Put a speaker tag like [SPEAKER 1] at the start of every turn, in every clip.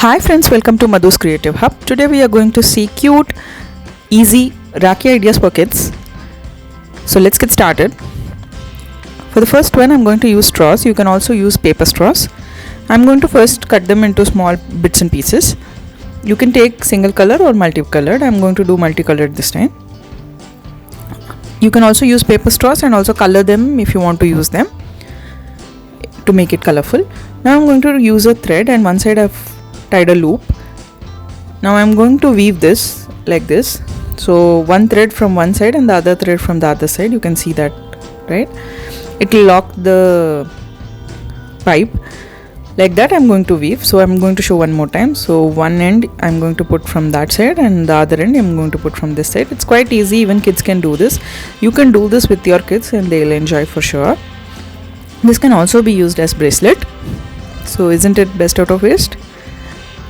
[SPEAKER 1] Hi friends, welcome to Madhu's Creative Hub. Today we are going to see cute, easy Rakhi ideas for kids. So let's get started. For the first one, I'm going to use straws. You can also use paper straws. I'm going to first cut them into small bits and pieces. You can take single color or multicolored. I'm going to do multicolored this time. You can also use paper straws and also color them if you want to use them to make it colorful. Now I'm going to use a thread, and one side I've tied a loop. Now I'm going to weave this like this. So one thread from one side and the other thread from the other side. You can see that, right? It will lock the pipe like that. I'm going to weave. So I'm going to show one more time. So one end I'm going to put from that side and the other end I'm going to put from this side. It's quite easy. Even kids can do this. You can do this with your kids and they'll enjoy for sure. This can also be used as bracelet. So isn't it best out of waste?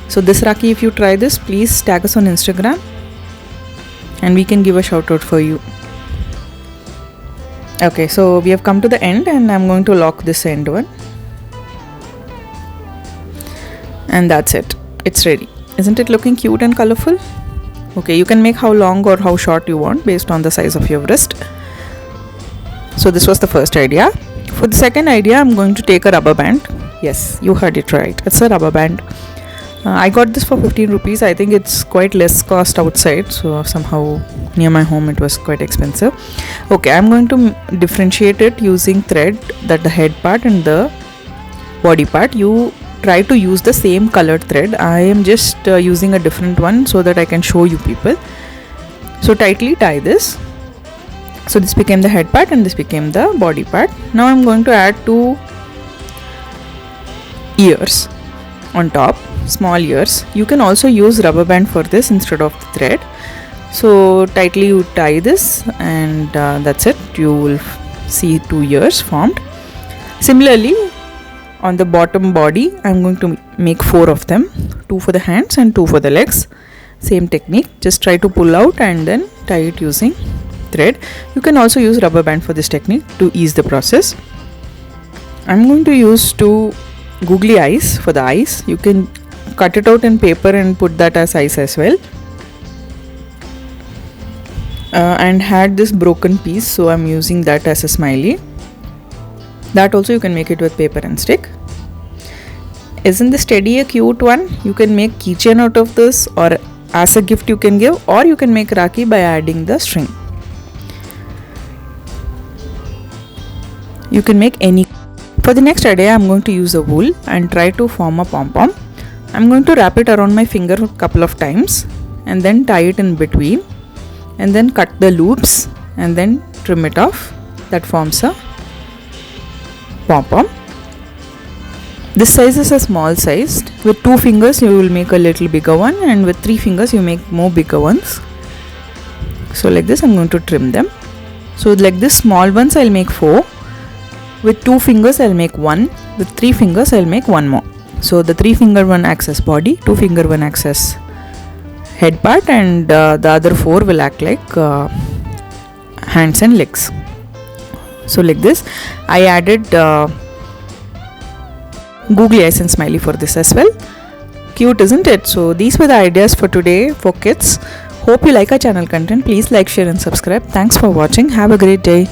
[SPEAKER 1] So this Rakhi, if you try this, please tag us on Instagram and we can give a shout out for you. Okay, so we have come to the end and I'm going to lock this end one. And that's it. It's ready. Isn't it looking cute and colorful? Okay, you can make how long or how short you want based on the size of your wrist. So this was the first idea. For the second idea, I'm going to take a rubber band. Yes, you heard it right. It's a rubber band. I got this for 15 rupees. I think it's quite less cost outside. So somehow near my home it was quite expensive. Okay, I'm going to differentiate it using thread, that the head part and the body part. You try to use the same colored thread. I am just using a different one so that I can show you people. So tightly tie this. So this became the head part and this became the body part. Now I'm going to add 2 ears on top, small ears. You can also use rubber band for this instead of the thread. So tightly you tie this and that's it. You will see 2 ears formed. Similarly, on the bottom body, I'm going to make 4 of them, 2 for the hands and 2 for the legs. Same technique. Just try to pull out and then tie it using thread. You can also use rubber band for this technique to ease the process. I'm going to use 2 googly eyes for the eyes. You can cut it out in paper and put that as eyes as well. And had this broken piece, so I'm using that as a smiley. That also you can make it with paper and stick. Isn't this teddy a cute one? You can make keychain out of this, or as a gift you can give, or you can make Rakhi by adding the string. You can make any. For the next idea, I'm going to use a wool and try to form a pom-pom. I'm going to wrap it around my finger a couple of times and then tie it in between and then cut the loops and then trim it off. That forms a pom-pom. This size is a small size. With 2 fingers you will make a little bigger one, and with 3 fingers you make more bigger ones. So like this I'm going to trim them. So like this, small ones I'll make 4. With 2 fingers I'll make 1. With 3 fingers I'll make 1 more. So the 3 finger one acts as body, 2 finger one acts as head part, and the other 4 will act like hands and legs. So like this, I added googly eyes and smiley for this as well. Cute, isn't it? So these were the ideas for today for kids. Hope you like our channel content. Please like, share and subscribe. Thanks for watching. Have a great day.